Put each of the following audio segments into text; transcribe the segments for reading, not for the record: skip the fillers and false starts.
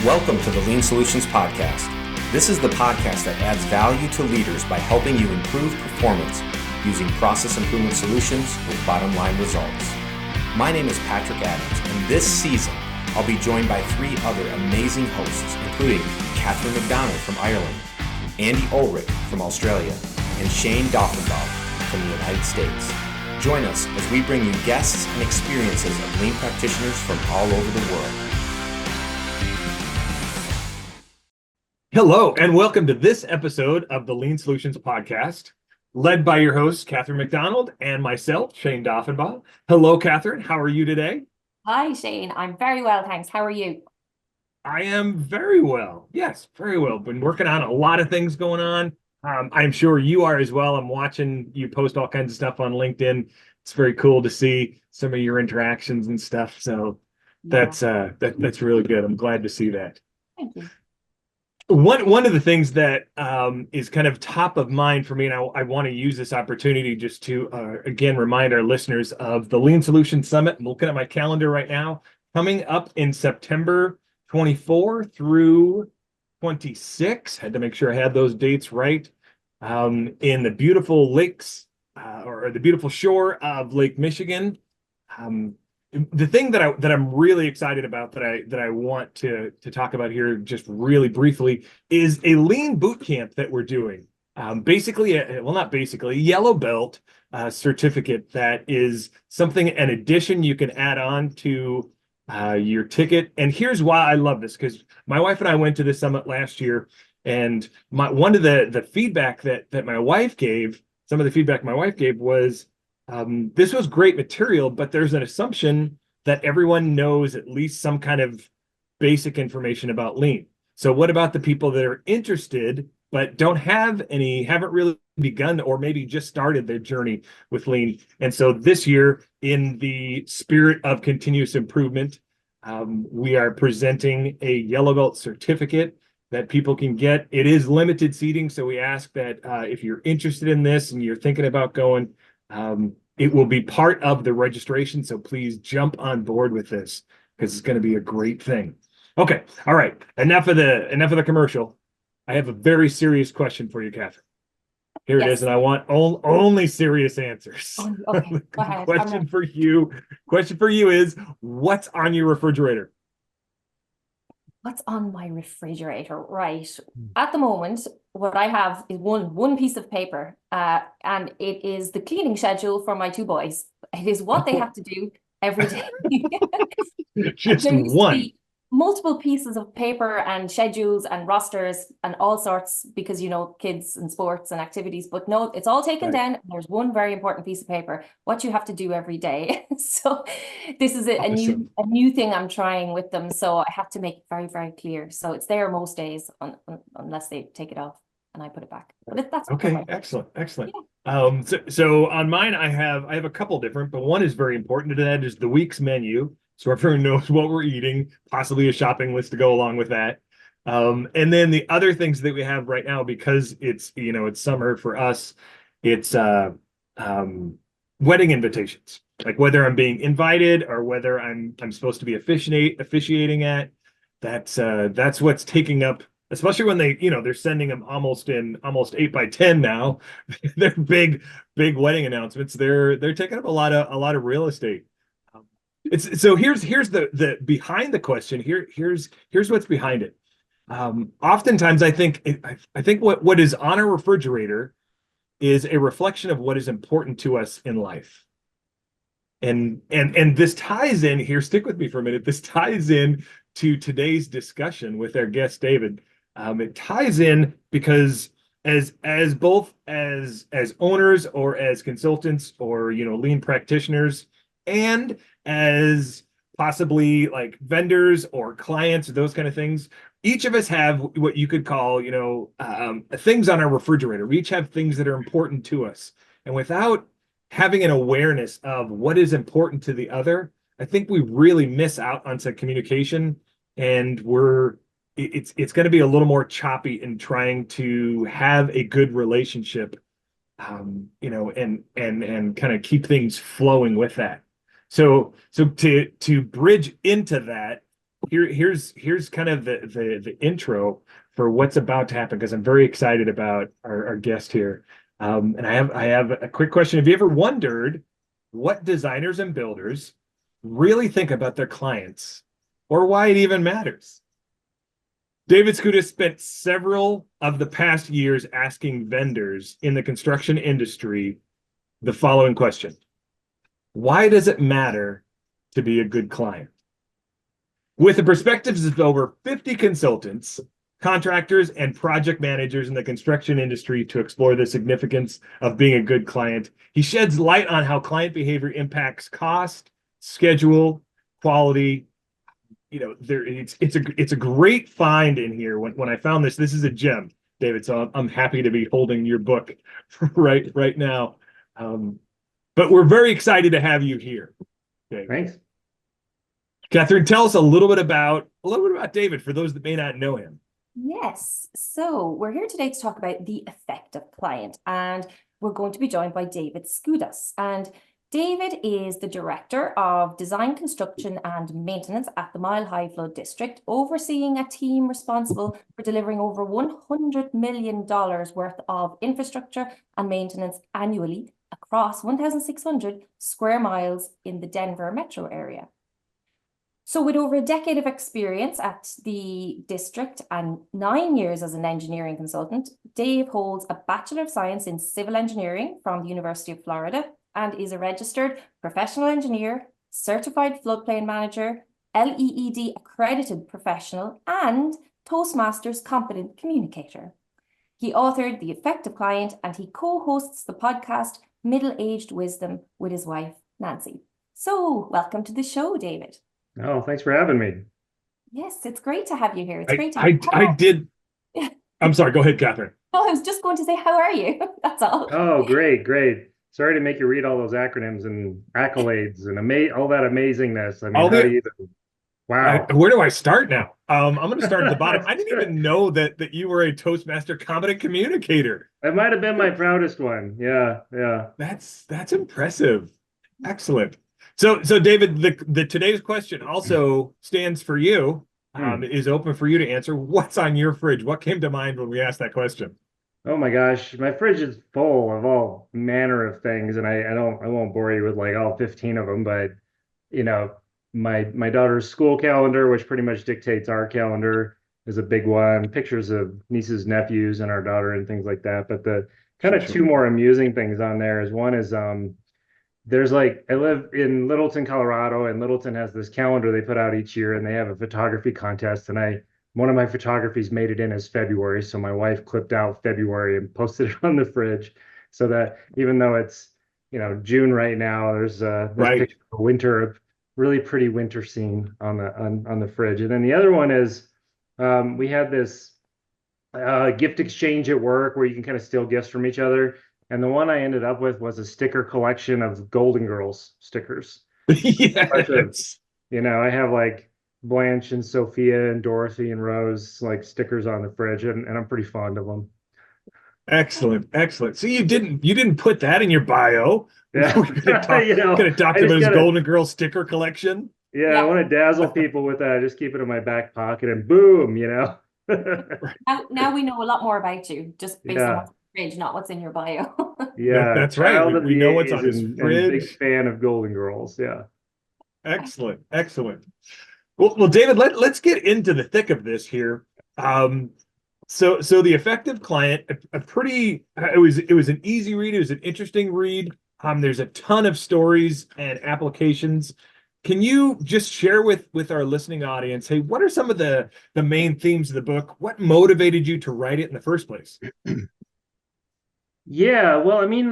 Welcome to the Lean Solutions Podcast. This is the podcast that adds value to leaders by helping you improve performance using process improvement solutions with bottom line results. My name is Patrick Adams, and this season I'll be joined by three other amazing hosts, including Catherine McDonald from Ireland, Andy Ulrich from Australia, and Shayne Daughenbaugh from the United States. Join us as we bring you guests and experiences of lean practitioners from all over the world. Hello, and welcome to this episode of the Lean Solutions Podcast, led by your hosts, Catherine McDonald and myself, Shayne Daughenbaugh. Hello, Catherine. How are you today? Hi, Shayne. I'm very well, thanks. How are you? I am very well. Yes, very well. Been working on a lot of things going on. I'm sure you are as well. I'm watching you post all kinds of stuff on LinkedIn. It's very cool to see some of your interactions and stuff. So that's really good. I'm glad to see that. Thank you. One of the things that is kind of top of mind for me, and I want to use this opportunity just to, again, remind our listeners of the Lean Solutions Summit. I'm looking at my calendar right now, coming up in September 24 through 26. Had to make sure I had those dates right. In the beautiful lakes or the beautiful shore of Lake Michigan. The thing that I'm really excited about that I want to talk about here just really briefly is a lean boot camp that we're doing. Basically, a yellow belt certificate that is something, an addition you can add on to your ticket. And here's why I love this, because my wife and I went to the summit last year, and one of the feedback that my wife gave, some of the feedback my wife gave was, this was great material, but there's an assumption that everyone knows at least some kind of basic information about lean. So what about the people that are interested but haven't really begun or maybe just started their journey with lean? And so this year, in the spirit of continuous improvement, we are presenting a yellow belt certificate that people can get. It is limited seating, so we ask that if you're interested in this and you're thinking about going, it will be part of the registration, so please jump on board with this because it's going to be a great thing. Okay, all right. Enough of the commercial. I have a very serious question for you, Catherine. Here it is, and I want only serious answers. Oh, okay, go ahead. Question for you is, what's on your refrigerator? What's on my refrigerator? Right. At the moment, what I have is one piece of paper, and it is the cleaning schedule for my two boys. It is what they have to do every day. Just There used to one. be multiple pieces of paper and schedules and rosters and all sorts because, kids and sports and activities. But no, it's all taken Right. down. There's one very important piece of paper, what you have to do every day. So this is a Awesome. new thing I'm trying with them. So I have to make it very, very clear. So it's there most days unless they take it off and I put it back. But that's Okay, excellent. So on mine, I have a couple different, but one is very important to that is the week's menu. So everyone knows what we're eating, possibly a shopping list to go along with that. And then the other things that we have right now, because it's summer for us, it's wedding invitations, like whether I'm being invited or whether I'm supposed to be officiating at. That's what's taking up, especially when they're sending them almost 8x10 now. They're big wedding announcements. They're taking up a lot of real estate. So here's the behind the question. Here's what's behind it. Oftentimes I think what is on our refrigerator is a reflection of what is important to us in life. And this ties in here, stick with me for a minute. This ties in to today's discussion with our guest David. It ties in because as both as owners or as consultants or lean practitioners, and as possibly like vendors or clients or those kind of things, each of us have what you could call things on our refrigerator. We each have things that are important to us, and without having an awareness of what is important to the other, I think we really miss out on some communication, and it's going to be a little more choppy in trying to have a good relationship, and kind of keep things flowing with that. So to bridge into that, here's kind of the intro for what's about to happen, because I'm very excited about our guest here. And I have a quick question. Have you ever wondered what designers and builders really think about their clients, or why it even matters? David Skuodas spent several of the past years asking vendors in the construction industry the following question: why does it matter to be a good client? With the perspectives of over 50 consultants, contractors, and project managers in the construction industry to explore the significance of being a good client, he sheds light on how client behavior impacts cost, schedule, quality. It's a great find in here. When I found this is a gem, David. So I'm happy to be holding your book right now. But we're very excited to have you here. Okay. Thanks. Catherine, tell us a little bit about David for those that may not know him. Yes, so we're here today to talk about the effective client, and we're going to be joined by David Skuodas. And David is the Director of Design, Construction and Maintenance at the Mile High Flood District, overseeing a team responsible for delivering over $100 million worth of infrastructure and maintenance annually across 1,600 square miles in the Denver metro area. So with over a decade of experience at the district and 9 years as an engineering consultant, Dave holds a Bachelor of Science in Civil Engineering from the University of Florida and is a registered professional engineer, certified floodplain manager, LEED accredited professional, and Toastmasters Competent Communicator. He authored The Effective Client, and he co-hosts the podcast Middle-Aged Wisdom with his wife, Nancy. So welcome to the show, David. Oh, thanks for having me. Yes, it's great to have you here. It's great to I did. I'm sorry. Go ahead, Catherine. Oh, I was just going to say, how are you? That's all. Oh, great. Sorry to make you read all those acronyms and accolades and all that amazingness. I mean, how do you even... Wow. Where do I start now? I'm going to start at the bottom. I didn't even know that you were a Toastmaster Competent Communicator. That might have been my proudest one. Yeah. That's impressive. Excellent. So David, the today's question also stands for you. Is open for you to answer. What's on your fridge? What came to mind when we asked that question? Oh my gosh, my fridge is full of all manner of things, and I won't bore you with like all 15 of them, but my daughter's school calendar, which pretty much dictates our calendar, is a big one. Pictures of nieces, nephews, and our daughter and things like that. But the kind of two more amusing things on there is one is there's I live in Littleton, Colorado, and Littleton has this calendar they put out each year, and they have a photography contest. And one of my photographies made it in as February, so my wife clipped out February and posted it on the fridge, so that even though it's June right now, there's a picture of a really pretty winter scene on the fridge. And then the other one is we had this gift exchange at work where you can kind of steal gifts from each other. And the one I ended up with was a sticker collection of Golden Girls stickers. Yes. I have like Blanche and Sophia and Dorothy and Rose like stickers on the fridge, and I'm pretty fond of them. Excellent. So you didn't put that in your bio. Yeah. We're gonna talk about his Golden Girl sticker collection. Yeah, I want to dazzle people with that. I just keep it in my back pocket and boom, Now we know a lot more about you just based on what's in the fridge, not what's in your bio. Yeah, that's right. We know what's on his fridge. Big fan of Golden Girls. Yeah. Excellent. Well, David, let's get into the thick of this here. So the effective client, it was an easy read. It was an interesting read. There's a ton of stories and applications. Can you just share with our listening audience, hey, what are some of the main themes of the book? What motivated you to write it in the first place? Yeah, well, I mean,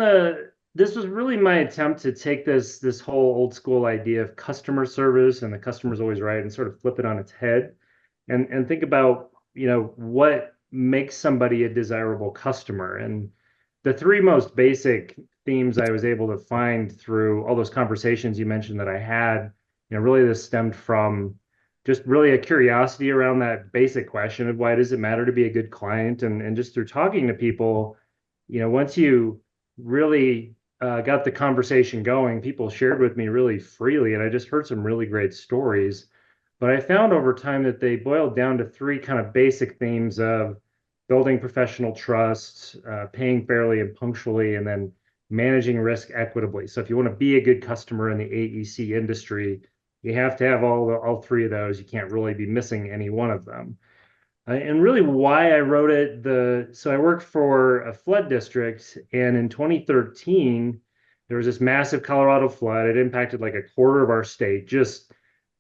this was really my attempt to take this whole old school idea of customer service and the customer's always right and sort of flip it on its head and think about, what makes somebody a desirable customer. And the three most basic themes I was able to find through all those conversations you mentioned that I had, really this stemmed from just really a curiosity around that basic question of why does it matter to be a good client? And just through talking to people, once you really got the conversation going, people shared with me really freely, and I just heard some really great stories But I found over time that they boiled down to three kind of basic themes of building professional trust, paying fairly and punctually, and then managing risk equitably. So if you want to be a good customer in the AEC industry, you have to have all three of those. You can't really be missing any one of them. And really why I wrote it, so I worked for a flood district, and in 2013, there was this massive Colorado flood. It impacted like a quarter of our state, just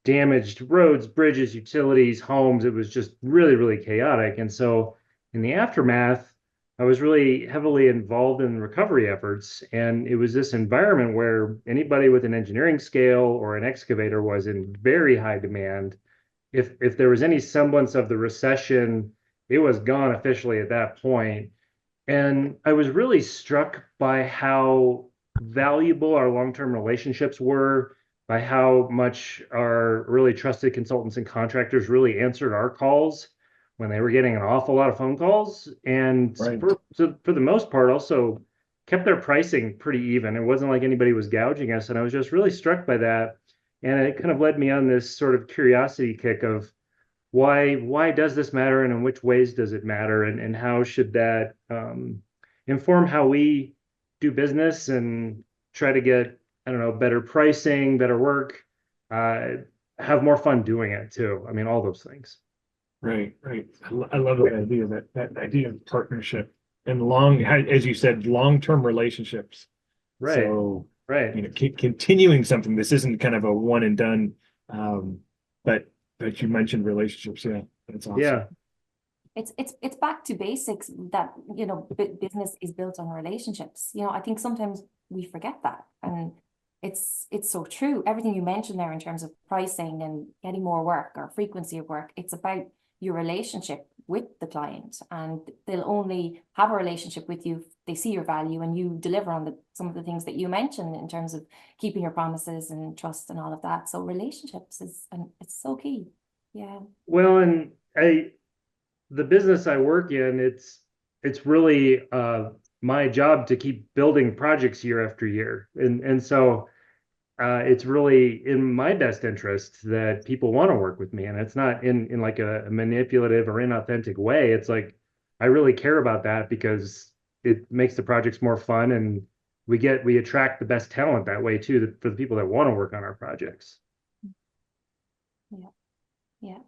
damaged roads, bridges, utilities, homes. It was just really, really chaotic. And so in the aftermath, I was really heavily involved in recovery efforts. And it was this environment where anybody with an engineering scale or an excavator was in very high demand. If there was any semblance of the recession, it was gone officially at that point. And I was really struck by how valuable our long-term relationships were, by how much our really trusted consultants and contractors really answered our calls when they were getting an awful lot of phone calls. And Right. for the most part, also kept their pricing pretty even. It wasn't like anybody was gouging us. And I was just really struck by that. And it kind of led me on this sort of curiosity kick of why does this matter, and in which ways does it matter, and how should that inform how we do business and try to get, I don't know, better pricing, better work, have more fun doing it too. I mean, all those things. Right. I love that idea, that idea of partnership and as you said, long-term relationships. Right. So, right. Continuing something. This isn't kind of a one and done. But you mentioned relationships. Yeah, that's awesome. Yeah. It's back to basics that, business is built on relationships. I think sometimes we forget that, and it's so true. Everything you mentioned there in terms of pricing and getting more work or frequency of work, it's about your relationship with the client, and they'll only have a relationship with you if they see your value and you deliver on some of the things that you mentioned in terms of keeping your promises and trust and all of that. So relationships it's so key. Yeah. Well, and the business I work in, it's really my job to keep building projects year after year, and so it's really in my best interest that people want to work with me, and it's not in like a manipulative or inauthentic way. It's like I really care about that because it makes the projects more fun, and we attract the best talent that way too, for the people that want to work on our projects. Yeah,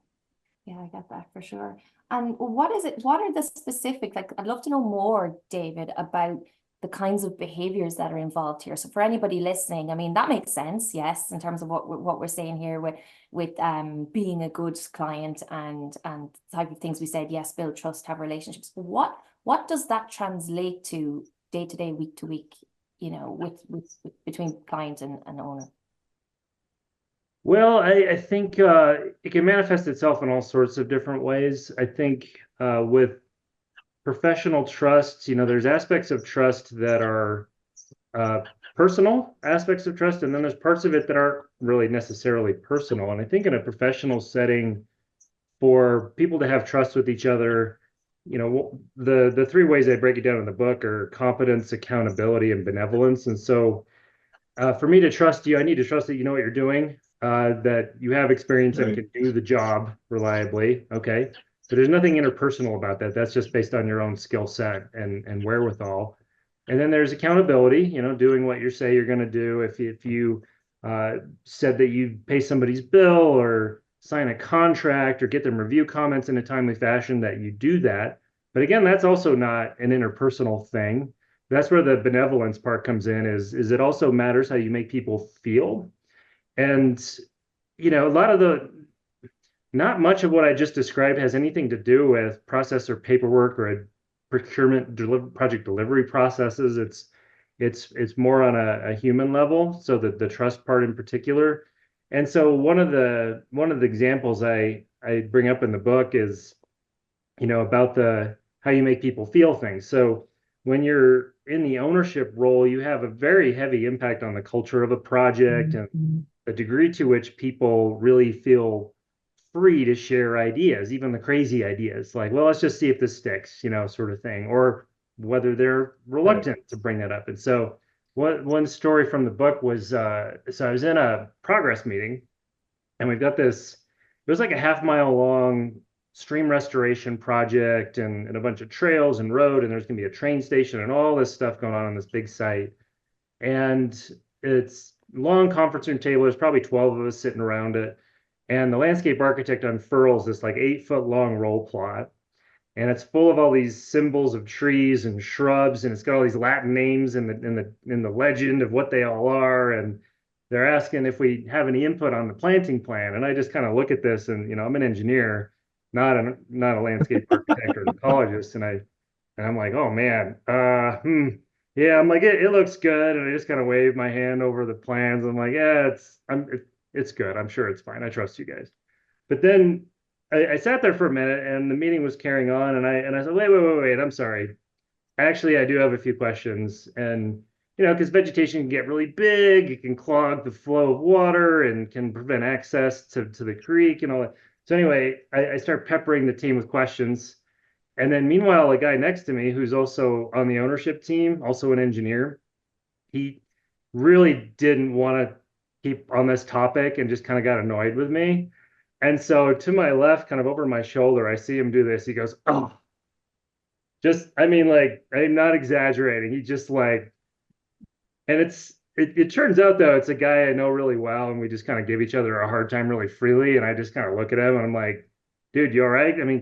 I get that for sure. And what are the specific, I'd love to know more, David, about the kinds of behaviors that are involved here. So for anybody listening, I mean, that makes sense, yes, in terms of what we're saying here with being a good client and type of things we said, yes, build trust, have relationships. But what does that translate to day to day, week to week, with between client and owner? Well, I think it can manifest itself in all sorts of different ways. I think with professional trust, there's aspects of trust that are personal aspects of trust, and then there's parts of it that aren't really necessarily personal. And I think in a professional setting, for people to have trust with each other, the three ways I break it down in the book are competence, accountability, and benevolence. And so for me to trust you, I need to trust that you know what you're doing, that you have experience and can do the job reliably. Okay. So there's nothing interpersonal about that. That's just based on your own skill set and wherewithal. And then there's accountability, doing what you say you're going to do. If you said that you'd pay somebody's bill or sign a contract or get them review comments in a timely fashion, that you do that. But again, that's also not an interpersonal thing. That's where the benevolence part comes in, is it also matters how you make people feel. And, not much of what I just described has anything to do with process or paperwork or a procurement project delivery processes. It's more on a human level. So the trust part in particular. And so one of the examples I bring up in the book is, about how you make people feel things. So when you're in the ownership role, you have a very heavy impact on the culture of a project and the degree to which people really feel free to share ideas, even the crazy ideas, like, well, let's just see if this sticks, sort of thing, or whether they're reluctant to bring that up. And so one story from the book was, so I was in a progress meeting, and we've got this was like a half-mile long stream restoration project and a bunch of trails and road, and there's going to be a train station and all this stuff going on this big site. And it's long conference room table. There's probably 12 of us sitting around it. And the landscape architect unfurls this like 8-foot long roll plot. And it's full of all these symbols of trees and shrubs, and it's got all these Latin names in the legend of what they all are. And they're asking if we have any input on the planting plan. And I just kind of look at this, and I'm an engineer, not a landscape architect or ecologist, and I'm like, oh man, yeah, I'm like, it looks good, and I just kind of wave my hand over the plans. I'm like, yeah, it's good. I'm sure it's fine. I trust you guys. But then I sat there for a minute, and the meeting was carrying on, and I said, wait, I'm sorry. Actually, I do have a few questions, and because vegetation can get really big, it can clog the flow of water and can prevent access to the creek and all that. So anyway, I start peppering the team with questions. And then meanwhile, a guy next to me who's also on the ownership team, also an engineer, he really didn't want to keep on this topic and just kind of got annoyed with me. And so to my left, kind of over my shoulder, I see him do this. He goes, oh, I mean, like, I'm not exaggerating. He just like, and it turns out though, it's a guy I know really well, and we just kind of give each other a hard time really freely. And I just kind of look at him and I'm like, dude, you all right? I mean,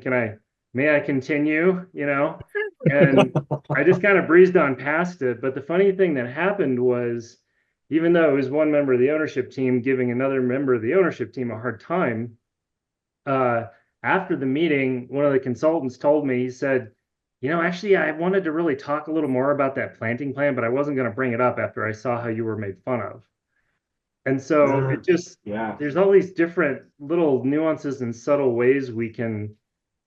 may I continue? And I just kind of breezed on past it. But the funny thing that happened was, even though it was one member of the ownership team giving another member of the ownership team a hard time, after the meeting, one of the consultants told me, he said, actually, I wanted to really talk a little more about that planting plan, but I wasn't going to bring it up after I saw how you were made fun of. And so it just, there's all these different little nuances and subtle ways we can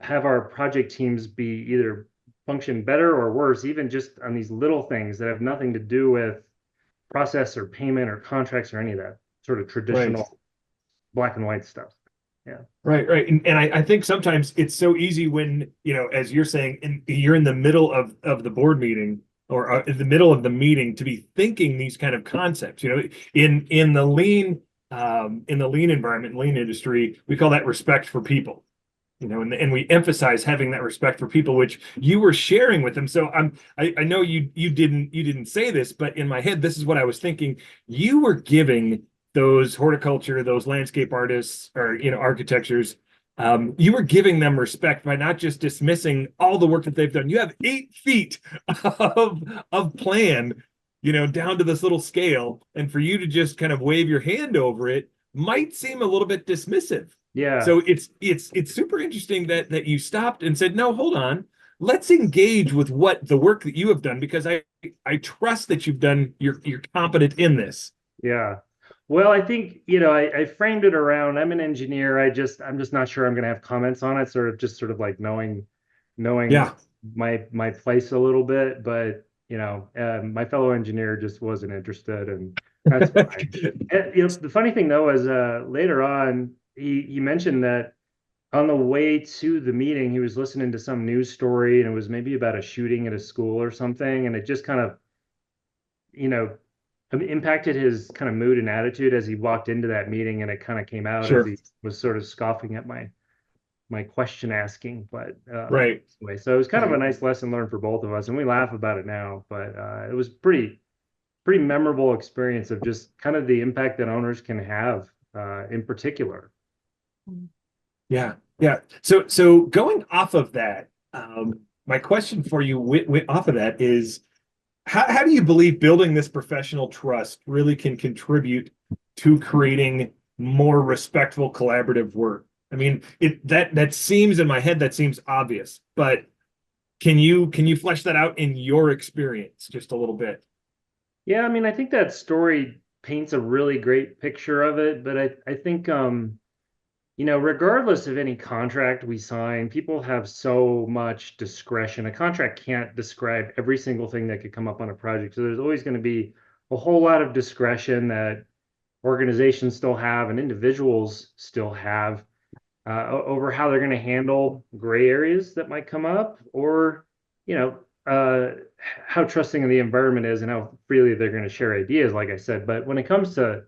have our project teams be either function better or worse, even just on these little things that have nothing to do with process or payment or contracts or any of that sort of traditional black and white stuff. Yeah. Right. And I think sometimes it's so easy when, as you're saying, you're in the middle of the board meeting or in the middle of the meeting to be thinking these kind of concepts. In the lean environment, lean industry, we call that respect for people. And we emphasize having that respect for people, which you were sharing with them. So I know you didn't say this, but in my head, this is what I was thinking. You were giving those horticulture, those landscape artists or architectures, you were giving them respect by not just dismissing all the work that they've done. You have 8 feet of plan, down to this little scale, and for you to just kind of wave your hand over it might seem a little bit dismissive. Yeah. So it's super interesting that you stopped and said, no, hold on. Let's engage with what the work that you have done, because I trust that you've done, you're competent in this. Yeah. Well, I think, I framed it around, I'm an engineer. I'm just not sure I'm going to have comments on it. Sort of like knowing my place a little bit, but my fellow engineer just wasn't interested, and that's fine. And, the funny thing though is later on, he mentioned that on the way to the meeting, he was listening to some news story, and it was maybe about a shooting at a school or something, and it just kind of, impacted his kind of mood and attitude as he walked into that meeting, and it kind of came out as he was sort of scoffing at my question asking. But anyway, so it was kind of a nice lesson learned for both of us, and we laugh about it now, but it was pretty memorable experience of just kind of the impact that owners can have in particular. Yeah. So going off of that, my question for you off of that is, how do you believe building this professional trust really can contribute to creating more respectful collaborative work? I mean, that seems, in my head, that seems obvious, but can you flesh that out in your experience just a little bit? Yeah, I mean, I think that story paints a really great picture of it, but I think regardless of any contract we sign, people have so much discretion. A contract can't describe every single thing that could come up on a project. So there's always going to be a whole lot of discretion that organizations still have and individuals still have over how they're going to handle gray areas that might come up, or, how trusting of the environment is and how freely they're going to share ideas, like I said. But when it comes to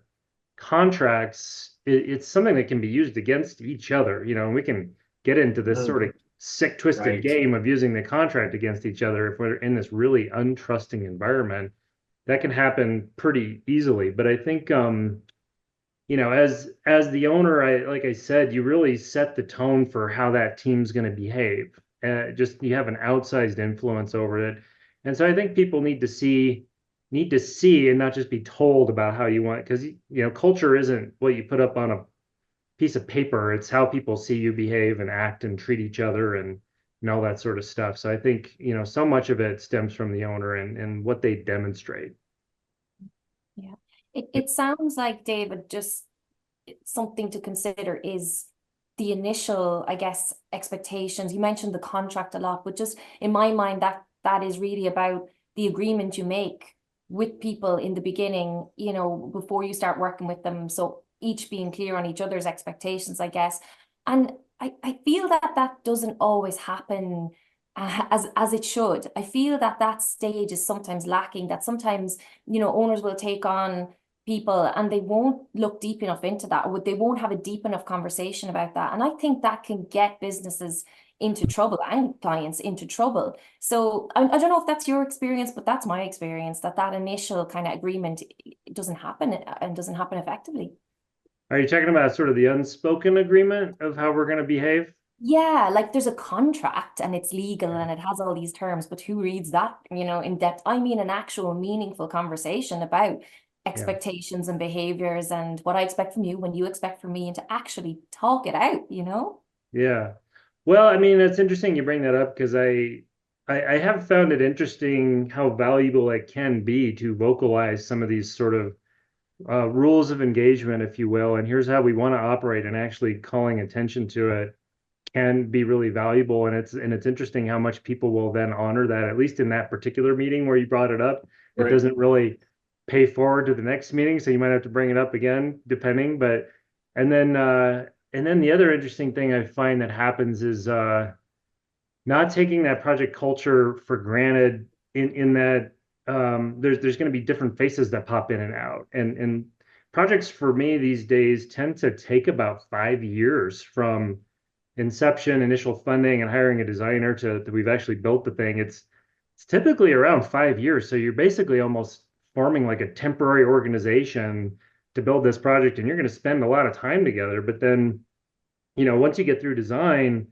contracts, it's something that can be used against each other, and we can get into this sort of sick, twisted game of using the contract against each other if we're in this really untrusting environment. That can happen pretty easily. But I think as the owner, like I said, you really set the tone for how that team's going to behave. Just you have an outsized influence over it. And so I think people need to see and not just be told about how you want, because culture isn't what you put up on a piece of paper. It's how people see you behave and act and treat each other and all that sort of stuff. So I think, so much of it stems from the owner and what they demonstrate. Yeah. It sounds like, David, just something to consider is the initial, I guess, expectations. You mentioned the contract a lot, but just in my mind, that is really about the agreement you make with people in the beginning, before you start working with them. So each being clear on each other's expectations, I guess. And I feel that doesn't always happen as it should. I feel that stage is sometimes lacking, that sometimes, owners will take on people and they won't look deep enough into that, or they won't have a deep enough conversation about that. And I think that can get businesses into trouble and clients into trouble. So I don't know if that's your experience, but that's my experience, that initial kind of agreement doesn't happen and doesn't happen effectively. Are you talking about sort of the unspoken agreement of how we're going to behave? Yeah, like there's a contract and it's legal and it has all these terms, but who reads that, in depth? I mean, an actual meaningful conversation about expectations and behaviors and what I expect from you, when you expect from me, and to actually talk it out, Yeah. Well, I mean, it's interesting you bring that up, because I have found it interesting how valuable it can be to vocalize some of these sort of rules of engagement, if you will, and here's how we want to operate, and actually calling attention to it can be really valuable. And it's interesting how much people will then honor that, at least in that particular meeting where you brought it up. It doesn't really pay forward to the next meeting, so you might have to bring it up again, depending. But and then the other interesting thing I find that happens is not taking that project culture for granted, in that there's going to be different faces that pop in and out. And projects for me these days tend to take about 5 years from inception, initial funding, and hiring a designer to we've actually built the thing. It's typically around 5 years. So you're basically almost forming like a temporary organization to build this project, and you're going to spend a lot of time together. But then, once you get through design,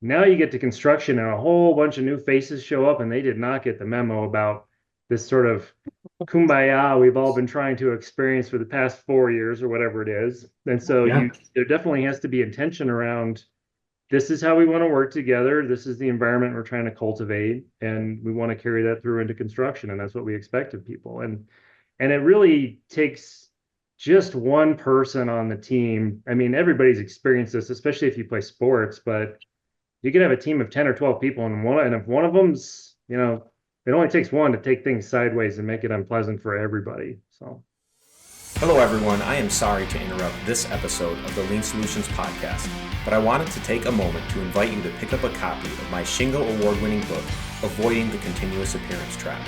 now you get to construction and a whole bunch of new faces show up, and they did not get the memo about this sort of kumbaya we've all been trying to experience for the past 4 years or whatever it is. And so there definitely has to be intention around, this is how we want to work together. This is the environment we're trying to cultivate, and we want to carry that through into construction. And that's what we expect of people. And it really takes just one person on the team. I mean, everybody's experienced this, especially if you play sports, but you can have a team of 10 or 12 people, and if one of them's, it only takes one to take things sideways and make it unpleasant for everybody. So. Hello everyone, I am sorry to interrupt this episode of the Lean Solutions podcast, but I wanted to take a moment to invite you to pick up a copy of my Shingo award-winning book, Avoiding the Continuous Appearance Trap.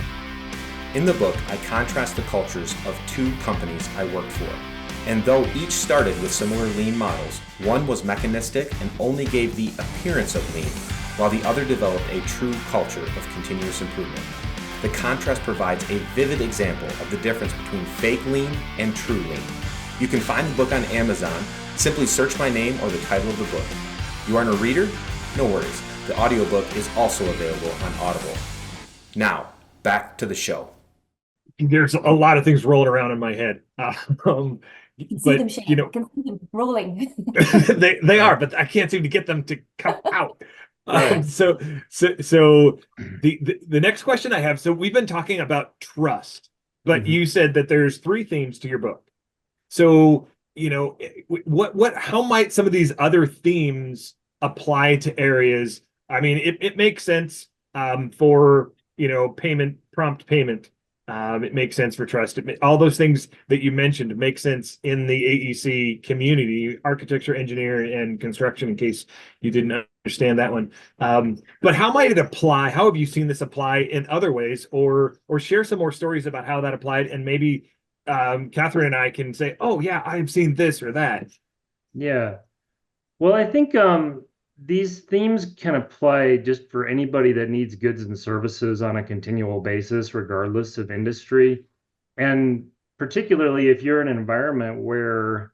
In the book, I contrast the cultures of 2 companies I worked for, and though each started with similar lean models, one was mechanistic and only gave the appearance of lean, while the other developed a true culture of continuous improvement. The contrast provides a vivid example of the difference between fake lean and true lean. You can find the book on Amazon. Simply search my name or the title of the book. You aren't a reader? No worries. The audiobook is also available on Audible. Now, back to the show. There's a lot of things rolling around in my head. I can see them, Shayne. I can see them rolling. they are, but I can't seem to get them to come out. So the next question I have, so we've been talking about trust, but you said that there's 3 themes to your book. So, how might some of these other themes apply to areas? I mean, it makes sense for, prompt payment. It makes sense for trust. All those things that you mentioned make sense in the AEC community, architecture, engineering, and construction, in case you didn't understand that one. But how might it apply? How have you seen this apply in other ways, or share some more stories about how that applied, and maybe Catherine and I can say, oh yeah, I've seen this or that. Yeah. Well, I think these themes can apply just for anybody that needs goods and services on a continual basis, regardless of industry. And particularly if you're in an environment where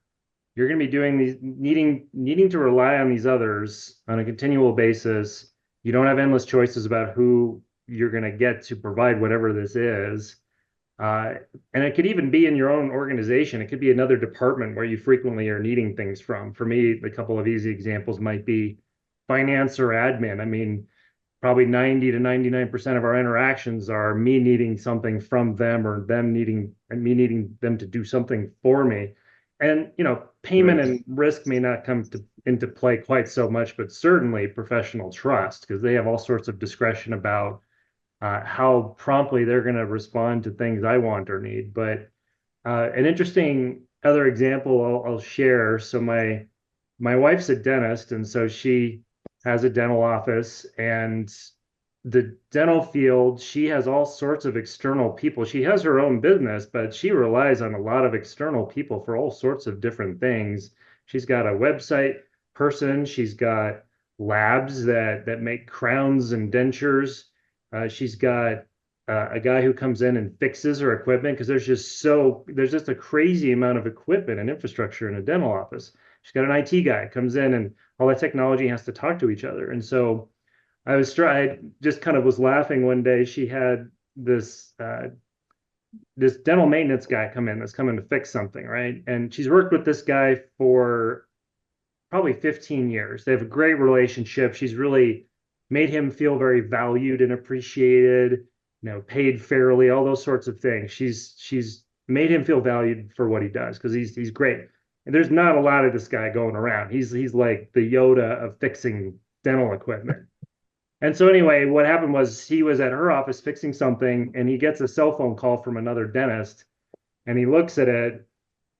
you're going to be doing these, needing to rely on these others on a continual basis. You don't have endless choices about who you're going to get to provide whatever this is. And it could even be in your own organization. It could be another department where you frequently are needing things from. For me, a couple of easy examples might be finance or admin. I mean, probably 90 to 99% of our interactions are me needing something from them or them needing them to do something for me. And payment and risk may not come into play quite so much, but certainly professional trust, because they have all sorts of discretion about how promptly they're going to respond to things I want or need. But an interesting other example I'll share. So my wife's a dentist, and so she has a dental office, and the dental field, she has all sorts of external people. She has her own business, but she relies on a lot of external people for all sorts of different things. She's got a website person. She's got labs that make crowns and dentures. She's got a guy who comes in and fixes her equipment because there's just a crazy amount of equipment and infrastructure in a dental office. She's got an IT guy comes in, and all that technology has to talk to each other. And so I just kind of was laughing one day. She had this dental maintenance guy come in that's coming to fix something, right? And she's worked with this guy for probably 15 years. They have a great relationship. She's really made him feel very valued and appreciated, paid fairly, all those sorts of things. She's made him feel valued for what he does because he's great. And there's not a lot of this guy going around. He's like the Yoda of fixing dental equipment. And so anyway, what happened was he was at her office fixing something, and he gets a cell phone call from another dentist, and he looks at it,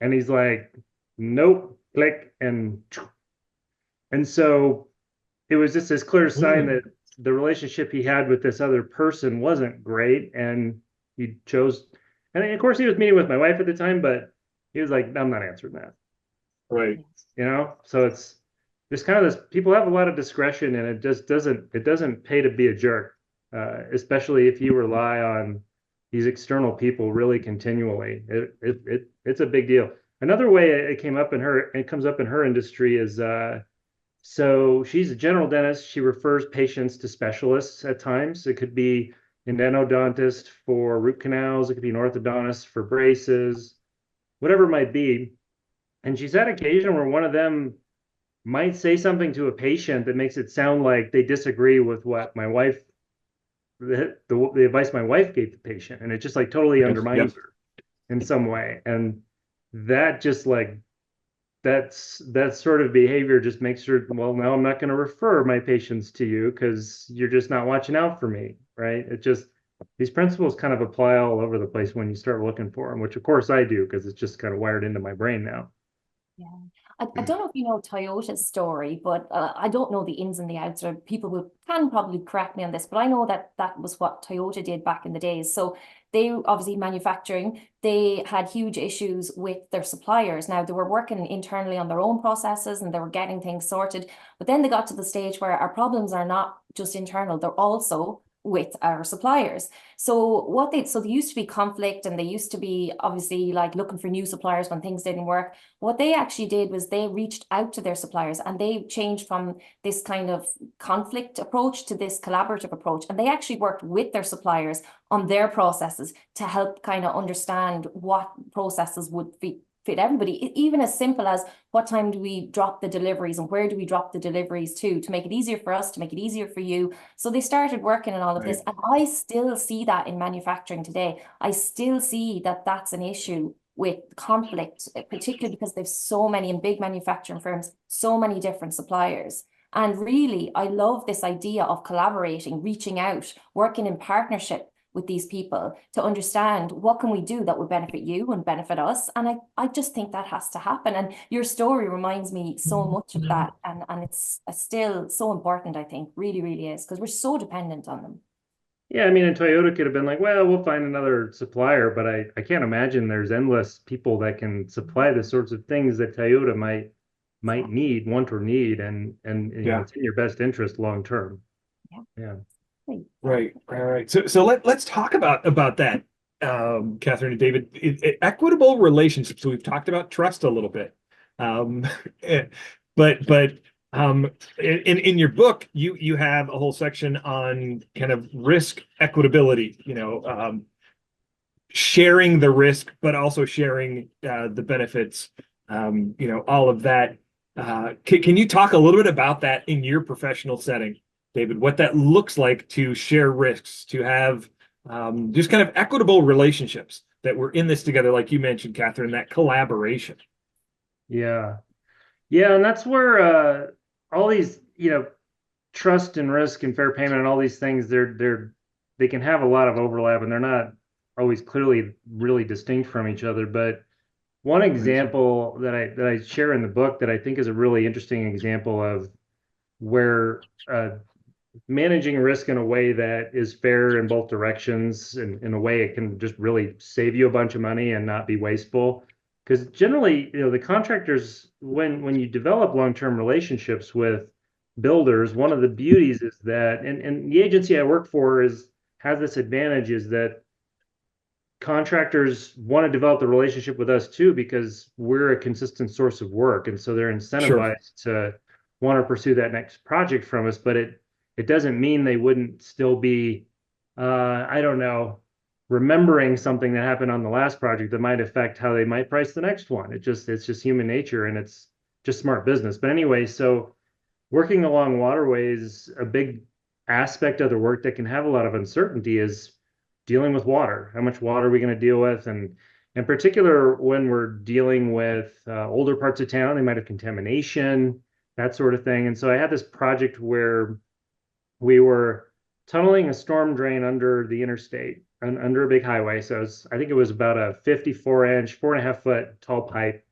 and he's like, nope, click, and so it was just this clear sign that the relationship he had with this other person wasn't great, and he chose, and of course he was meeting with my wife at the time, but he was like, I'm not answering that. Right. So it's there's kind of this, people have a lot of discretion, and it just doesn't pay to be a jerk, especially if you rely on these external people really continually. It's a big deal. Another way it comes up in her industry is, so she's a general dentist. She refers patients to specialists at times. It could be an endodontist for root canals. It could be an orthodontist for braces, whatever it might be. And she's had occasion where one of them might say something to a patient that makes it sound like they disagree with what my wife, the advice my wife gave the patient, and it just like totally undermines her in some way. And that just like that sort of behavior just makes her, well, now I'm not going to refer my patients to you because you're just not watching out for me, right? These principles kind of apply all over the place when you start looking for them, which of course I do because it's just kind of wired into my brain now. Yeah. I don't know if you know Toyota's story, but I don't know the ins and the outs, or people can probably correct me on this, but I know that was what Toyota did back in the days. So they obviously manufacturing, they had huge issues with their suppliers. Now they were working internally on their own processes and they were getting things sorted, but then they got to the stage where our problems are not just internal, they're also with our suppliers. So they used to be conflict, and they used to be obviously like looking for new suppliers when things didn't work. What they actually did was they reached out to their suppliers, and they changed from this kind of conflict approach to this collaborative approach. And they actually worked with their suppliers on their processes to help kind of understand what processes would fit everybody, even as simple as what time do we drop the deliveries and where do we drop the deliveries to make it easier for us, to make it easier for you. So they started working on all of this, and I still see that in manufacturing today. I still see that that's an issue with conflict, particularly because there's so many in big manufacturing firms, so many different suppliers. And really, I love this idea of collaborating, reaching out, working in partnership with these people to understand what can we do that would benefit you and benefit us. And I just think that has to happen. And your story reminds me so much of that. And it's still so important, I think, really, really is, because we're so dependent on them. Yeah, I mean, and Toyota could have been like, well, we'll find another supplier, but I can't imagine there's endless people that can supply the sorts of things that Toyota might need, want or need, and you know, Yeah. it's in your best interest long term. Yeah. Yeah. Right. All right. So let's talk about that, Catherine and David. Equitable relationships. So we've talked about trust a little bit, um, eh, but in your book, you have a whole section on kind of risk equitability. Sharing the risk, but also sharing the benefits. All of that. Can you talk a little bit about that in your professional setting, David? What that looks like to share risks, to have just kind of equitable relationships that we're in this together, like you mentioned, Catherine, that collaboration. Yeah. Yeah, and that's where all these, trust and risk and fair payment and all these things, they can have a lot of overlap and they're not always clearly really distinct from each other. But one example that I share in the book that I think is a really interesting example of where managing risk in a way that is fair in both directions, and in a way it can just really save you a bunch of money and not be wasteful. Because generally, the contractors, when you develop long-term relationships with builders, one of the beauties is that, and the agency I work for has this advantage, is that contractors want to develop the relationship with us too, because we're a consistent source of work, and so they're incentivized to want to pursue that next project from us. But it doesn't mean they wouldn't still be, I don't know, remembering something that happened on the last project that might affect how they might price the next one. It's just human nature, and it's just smart business. But anyway, so working along waterways, a big aspect of the work that can have a lot of uncertainty is dealing with water. How much water are we going to deal with? And in particular, when we're dealing with older parts of town, they might have contamination, that sort of thing. And so I had this project where we were tunneling a storm drain under the interstate, under a big highway. So I think it was about a 54-inch, 4.5-foot tall pipe,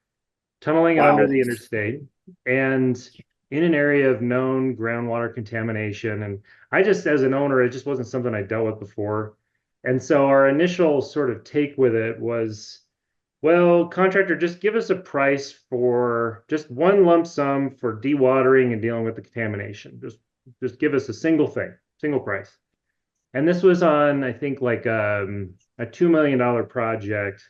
tunneling it under the interstate, and in an area of known groundwater contamination. And I just, as an owner, it just wasn't something I dealt with before. And so our initial sort of take with it was, well, contractor, just give us a price for just one lump sum for dewatering and dealing with the contamination. Just give us a single thing, single price. And this was on, I think, like a $2 million project.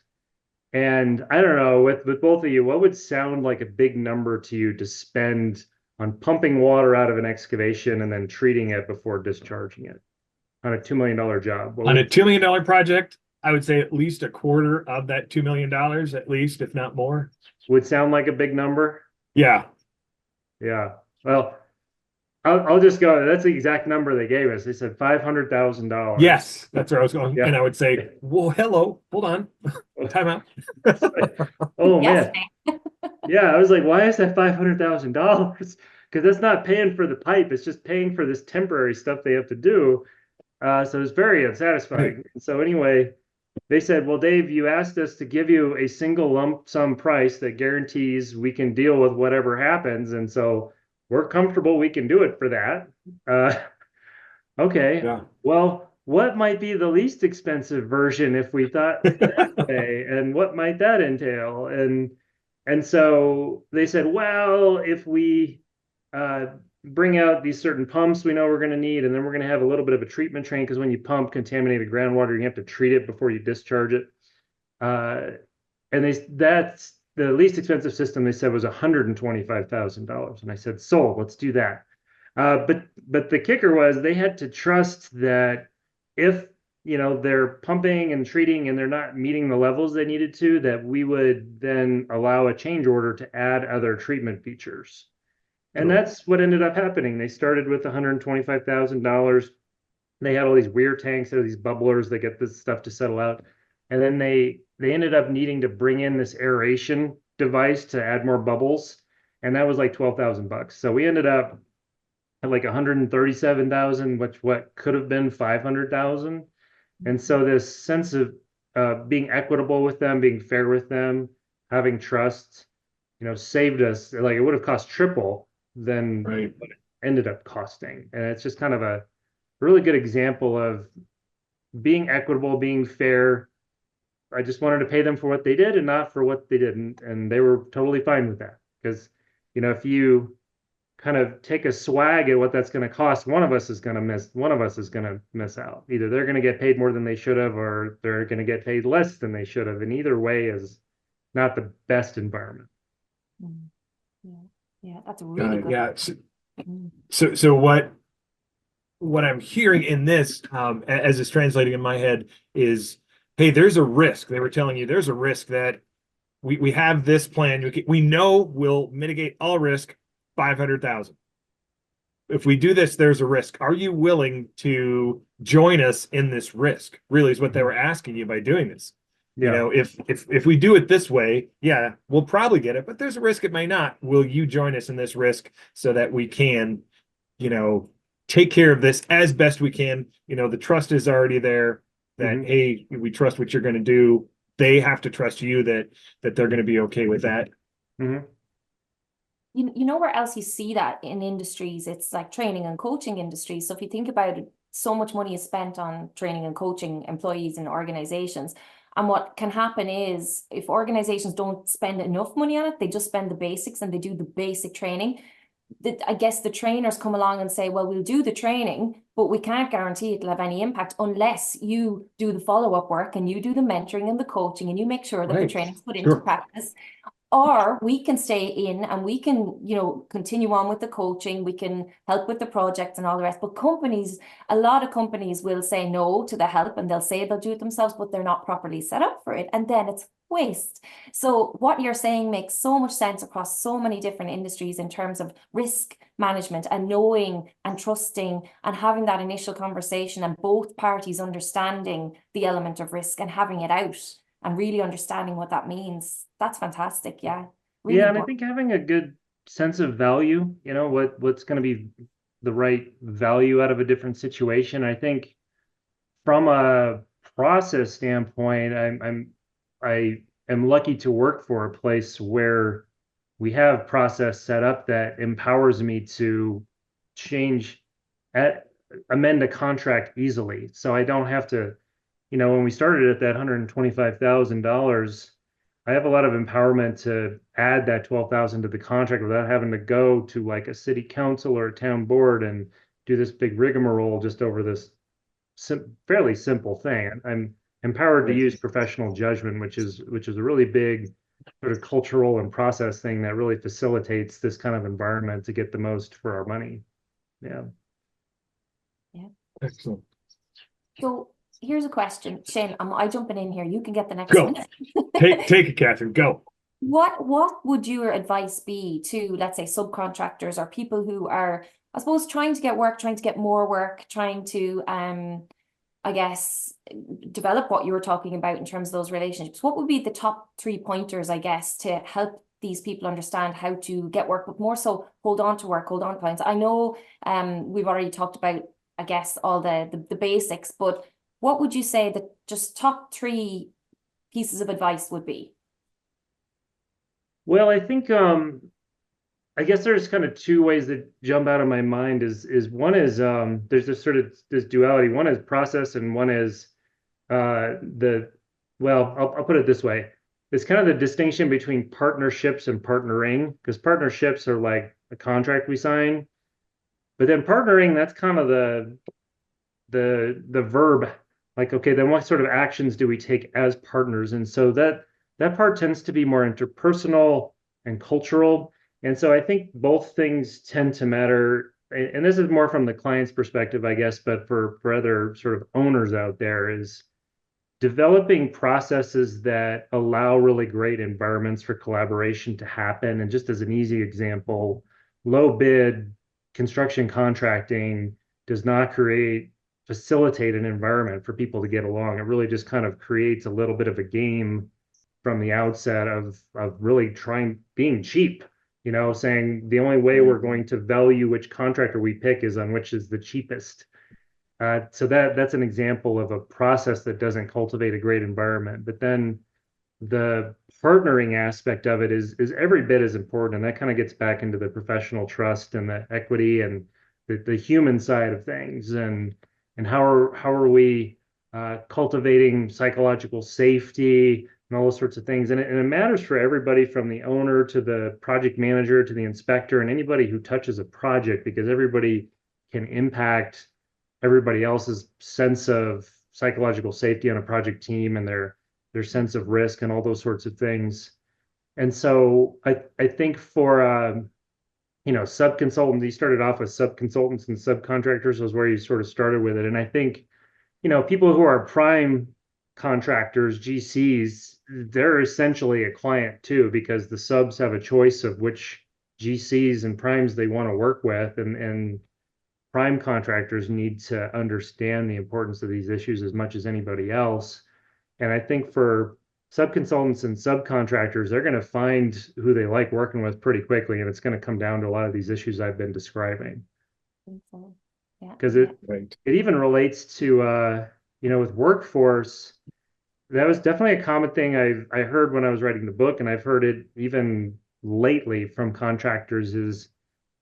And I don't know, with both of you, what would sound like a big number to you to spend on pumping water out of an excavation and then treating it before discharging it on a $2 million job? On a $2 million project, I would say at least a quarter of that $2 million, at least, if not more. Would sound like a big number? Yeah. Yeah. Well, I'll just go. That's the exact number they gave us. They said $500,000. Yes, that's where I was going. Yeah. And I would say, well, hello, hold on. Time out. Oh, Yes. man. Yeah, I was like, why is that $500,000? Because that's not paying for the pipe. It's just paying for this temporary stuff they have to do. So it's very unsatisfying. So anyway, they said, well, Dave, you asked us to give you a single lump sum price that guarantees we can deal with whatever happens. And so we're comfortable we can do it for that. Okay. Yeah. Well, what might be the least expensive version if we thought that way? And what might that entail? And so they said, well, if we bring out these certain pumps we know we're going to need, and then we're going to have a little bit of a treatment train, because when you pump contaminated groundwater, you have to treat it before you discharge it. And that's the least expensive system, they said, was $125,000. And I said, sold, let's do that. But the kicker was they had to trust that if they're pumping and treating and they're not meeting the levels they needed to, that we would then allow a change order to add other treatment features. And that's what ended up happening. They started with $125,000. They had all these weird tanks, these bubblers that get this stuff to settle out. And then they ended up needing to bring in this aeration device to add more bubbles. And that was like $12,000. So we ended up at like $137,000, what could have been $500,000. And so this sense of being equitable with them, being fair with them, having trust, saved us. Like, it would have cost triple than what it ended up costing. And it's just kind of a really good example of being equitable, being fair. I just wanted to pay them for what they did and not for what they didn't. And they were totally fine with that. Because, if you kind of take a swag at what that's going to cost, one of us is going to miss out. Either they're going to get paid more than they should have, or they're going to get paid less than they should have. And either way is not the best environment. Yeah, that's a really good. Yeah. So what I'm hearing in this, as it's translating in my head, is, hey, there's a risk. They were telling you there's a risk that we have this plan. We know we'll mitigate all risk, 500,000. If we do this, there's a risk. Are you willing to join us in this risk? Really is what they were asking you by doing this. Yeah. If we do it this way, yeah, we'll probably get it, but there's a risk it may not. Will you join us in this risk so that we can, take care of this as best we can? The trust is already there that, hey, we trust what you're going to do. They have to trust you that they're going to be okay with that. Mm-hmm. You know where else you see that in industries? It's like training and coaching industries. So if you think about it, so much money is spent on training and coaching employees in organizations. And what can happen is if organizations don't spend enough money on it, they just spend the basics and they do the basic training. I guess the trainers come along and say, well, we'll do the training, but we can't guarantee it'll have any impact unless you do the follow-up work and you do the mentoring and the coaching and you make sure that the training's put into practice. Or we can stay in and we can, continue on with the coaching. We can help with the projects and all the rest. But a lot of companies will say no to the help and they'll say they'll do it themselves, but they're not properly set up for it. And then it's waste. So what you're saying makes so much sense across so many different industries in terms of risk management and knowing and trusting and having that initial conversation and both parties understanding the element of risk and having it out and really understanding what that means. That's fantastic. Yeah. Really and I think having a good sense of value, what's going to be the right value out of a different situation. I think from a process standpoint, I am lucky to work for a place where we have process set up that empowers me to amend a contract easily. So I don't have to, when we started at that $125,000, I have a lot of empowerment to add that $12,000 to the contract without having to go to like a city council or a town board and do this big rigmarole just over this fairly simple thing. I'm empowered to use professional judgment, which is a really big sort of cultural and process thing that really facilitates this kind of environment to get the most for our money. Yeah. Excellent. So here's a question, Shayne. Am I jumping in here? You can get the next Go. one. Take it, Catherine. Go. What would your advice be to, let's say, subcontractors or people who are, I suppose, trying to get work, trying to get more work, trying to, I guess, develop what you were talking about in terms of those relationships? What would be the top 3 pointers, I guess, to help these people understand how to get work, but more so hold on to work, hold on to clients? I know we've already talked about, I guess, all the basics, but what would you say that just top 3 pieces of advice would be? Well, I think I guess there's kind of 2 ways that jump out of my mind. Is one is there's this duality. One is process, and one is I'll put it this way. It's kind of the distinction between partnerships and partnering, because partnerships are like a contract we sign, but then partnering, that's kind of the verb. Like, okay, then what sort of actions do we take as partners? And so that part tends to be more interpersonal and cultural. And so I think both things tend to matter. And this is more from the client's perspective, I guess, but for other sort of owners out there, is developing processes that allow really great environments for collaboration to happen. And just as an easy example, low bid construction contracting does not facilitate an environment for people to get along. It really just kind of creates a little bit of a game from the outset of really being cheap, saying the only way we're going to value which contractor we pick is on which is the cheapest. So that's an example of a process that doesn't cultivate a great environment. But then the partnering aspect of it is every bit as important. And that kind of gets back into the professional trust and the equity and the human side of things. And how are we cultivating psychological safety and all those sorts of things. And it matters for everybody from the owner to the project manager to the inspector and anybody who touches a project, because everybody can impact everybody else's sense of psychological safety on a project team and their sense of risk and all those sorts of things. And so I think for sub-consultants, you started off with sub-consultants and subcontractors was where you sort of started with it. And I think, people who are prime contractors, GCs, they're essentially a client too, because the subs have a choice of which GCs and primes they want to work with. And prime contractors need to understand the importance of these issues as much as anybody else. And I think for subconsultants and subcontractors, they're going to find who they like working with pretty quickly. And it's going to come down to a lot of these issues I've been describing. Because it even relates to, with workforce, that was definitely a common thing I heard when I was writing the book. And I've heard it even lately from contractors is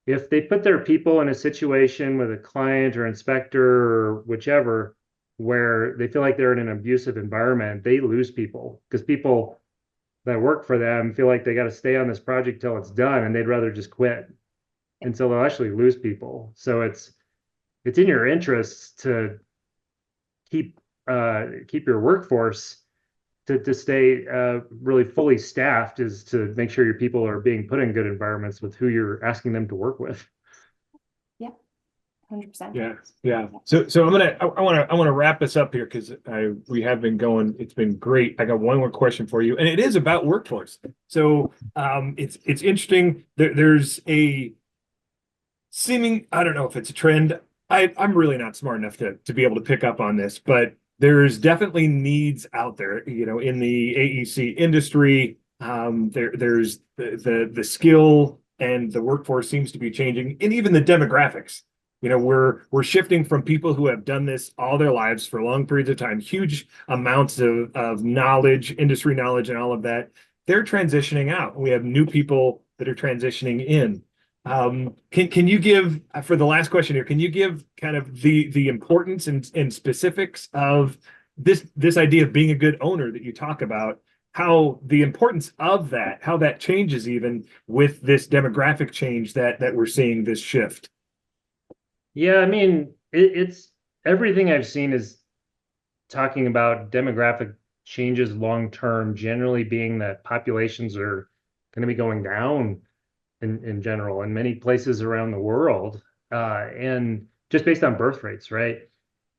if they put their people in a situation with a client or inspector or whichever, where they feel like they're in an abusive environment, they lose people because people that work for them feel like they got to stay on this project till it's done and they'd rather just quit. And so they'll actually lose people. So it's in your interests to keep your workforce to stay really fully staffed, is to make sure your people are being put in good environments with who you're asking them to work with. 100%. Yeah. So I want to wrap this up here because we have been going. It's been great. I got one more question for you, and it is about workforce. So it's interesting. There's a seeming, I don't know if it's a trend. I'm really not smart enough to be able to pick up on this, but there's definitely needs out there. In the AEC industry, there's the skill and the workforce seems to be changing, and even the demographics. We're shifting from people who have done this all their lives for long periods of time, huge amounts of knowledge, industry knowledge, and all of that. They're transitioning out. We have new people that are transitioning in. Can you give, for the last question here, can you give kind of the importance and specifics of this idea of being a good owner that you talk about, how the importance of that, how that changes even with this demographic change that we're seeing, this shift? Yeah, I mean, it's everything I've seen is talking about demographic changes long term, generally being that populations are going to be going down in general in many places around the world, and just based on birth rates, right?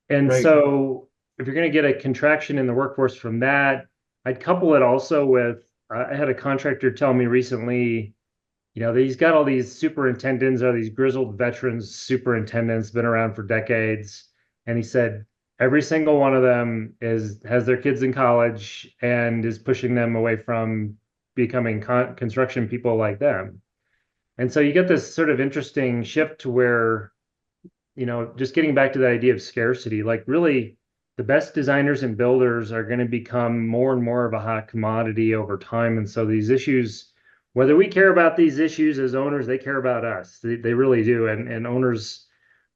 And so if you're going to get a contraction in the workforce from that, I'd couple it also with, I had a contractor tell me recently, he's got all these superintendents, or these grizzled veterans superintendents, been around for decades. And he said, every single one of them has their kids in college and is pushing them away from becoming construction people like them. And so you get this sort of interesting shift to where, just getting back to the idea of scarcity, like really the best designers and builders are going to become more and more of a hot commodity over time. And so these issues, whether we care about these issues as owners, they care about us. They really do. And owners,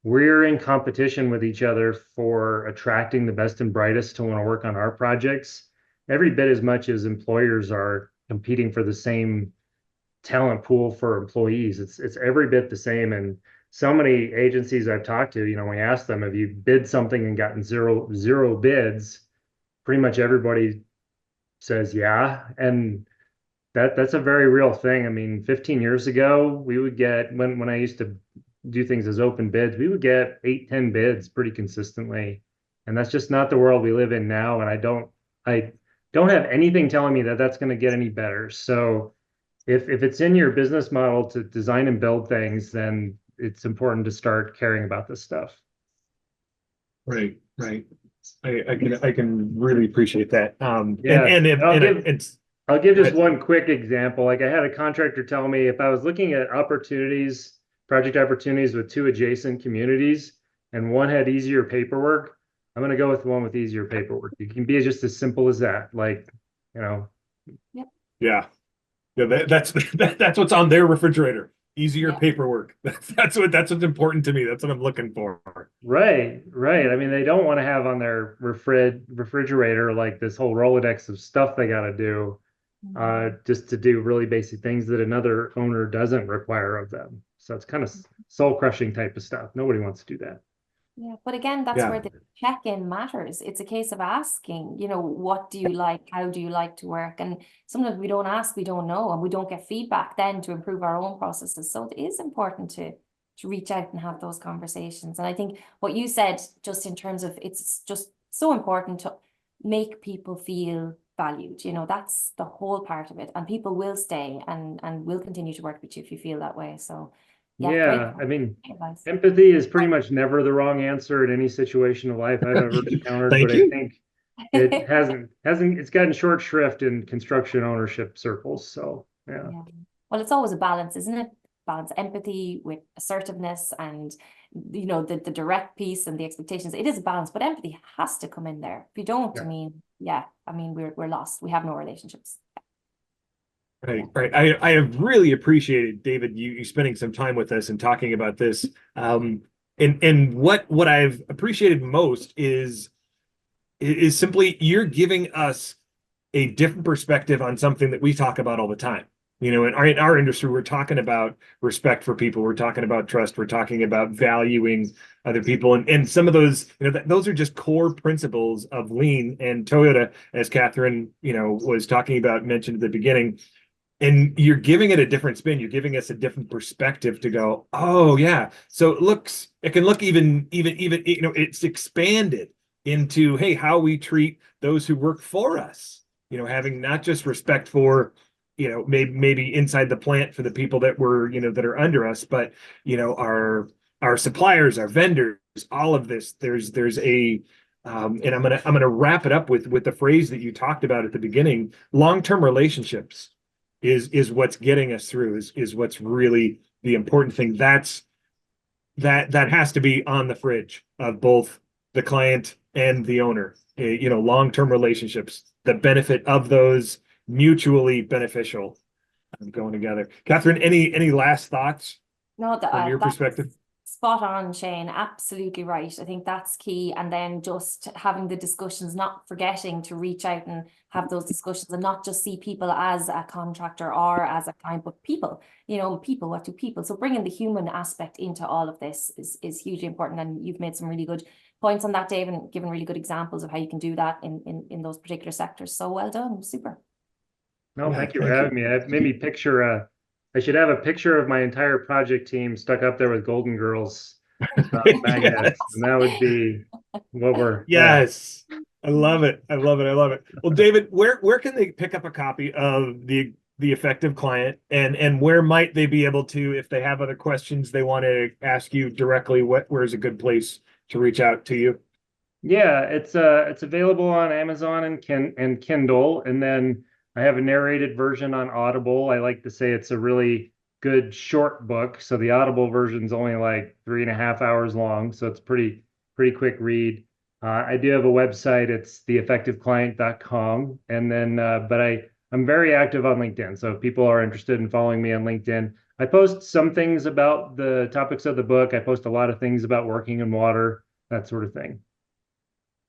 we're in competition with each other for attracting the best and brightest to want to work on our projects, every bit as much as employers are competing for the same talent pool for employees. It's every bit the same. And so many agencies I've talked to, we ask them, have you bid something and gotten zero bids? Pretty much everybody says, yeah. And that's a very real thing. I mean, 15 years ago, we would get, when I used to do things as open bids, we would get 8-10 bids pretty consistently. And that's just not the world we live in now. And I don't have anything telling me that that's going to get any better. So if it's in your business model to design and build things, then it's important to start caring about this stuff. Right. I can really appreciate that. I'll give just one quick example. Like I had a contractor tell me if I was looking at project opportunities with two adjacent communities and one had easier paperwork, I'm going to go with the one with easier paperwork. It can be just as simple as that. Like, Yep. Yeah. That's what's on their refrigerator. easier paperwork. That's what's important to me. That's what I'm looking for. Right. I mean, they don't want to have on their refrigerator like this whole Rolodex of stuff they got to do, just to do really basic things that another owner doesn't require of them. So it's kind of soul crushing type of stuff. Nobody wants to do that. Yeah, but again, that's where the check-in matters. It's a case of asking, what do you like? How do you like to work? And sometimes we don't ask, we don't know, and we don't get feedback then to improve our own processes. So it is important to reach out and have those conversations. And I think what you said, just in terms of, it's just so important to make people feel valued. That's the whole part of it. And people will stay and will continue to work with you if you feel that way. So yeah, I mean, empathy is pretty much never the wrong answer in any situation of life I've ever encountered, but I think it it's gotten short shrift in construction ownership circles. So yeah. Well, it's always a balance, isn't it? Balance empathy with assertiveness and the direct piece and the expectations. It is a balance, but empathy has to come in there. If you don't, we're lost. We have no relationships. Right. I have really appreciated, David, you spending some time with us and talking about this. And what I've appreciated most is simply you're giving us a different perspective on something that we talk about all the time. In our industry, we're talking about respect for people. We're talking about trust. We're talking about valuing other people. And some of those, those are just core principles of lean. And Toyota, as Catherine, was talking about, mentioned at the beginning, and you're giving it a different spin. You're giving us a different perspective to go, oh yeah. So it can look even, it's expanded into, hey, how we treat those who work for us, having not just respect for, maybe inside the plant for the people that were, that are under us, but, our suppliers, our vendors, all of this, there's a, and I'm going to wrap it up with the phrase that you talked about at the beginning. Long-term relationships is what's getting us through, is what's really the important thing. That has to be on the fridge of both the client and the owner. Long-term relationships, the benefit of those mutually beneficial going together. Catherine, any last thoughts from your perspective? Spot on, Shayne. Absolutely right. I think that's key. And then just having the discussions, not forgetting to reach out and have those discussions and not just see people as a contractor or as a client, but people, what do people? So bringing the human aspect into all of this is hugely important. And you've made some really good points on that, Dave, and given really good examples of how you can do that in those particular sectors. So well done. Super. No, thank you for having me. It made me picture I should have a picture of my entire project team stuck up there with Golden Girls magnets, and that would be what we're. Yes, I love it. Well, David, where can they pick up a copy of the Effective Client, and where might they be able to, if they have other questions they want to ask you directly? Where's a good place to reach out to you? Yeah, it's available on Amazon and Kindle, and then I have a narrated version on Audible. I like to say it's a really good short book. So the Audible version is only like 3.5 hours long. So it's pretty quick read. I do have a website. It's theeffectiveclient.com. And then, but I'm very active on LinkedIn. So if people are interested in following me on LinkedIn, I post some things about the topics of the book. I post a lot of things about working in water, that sort of thing.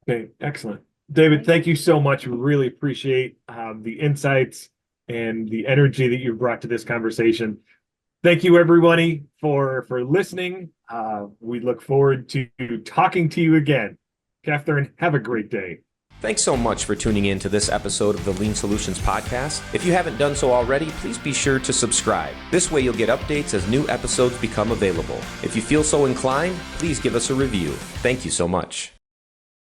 Okay, excellent. David, thank you so much. We really appreciate the insights and the energy that you brought to this conversation. Thank you, everybody, for listening. We look forward to talking to you again. Catherine, have a great day. Thanks so much for tuning in to this episode of the Lean Solutions Podcast. If you haven't done so already, please be sure to subscribe. This way you'll get updates as new episodes become available. If you feel so inclined, please give us a review. Thank you so much.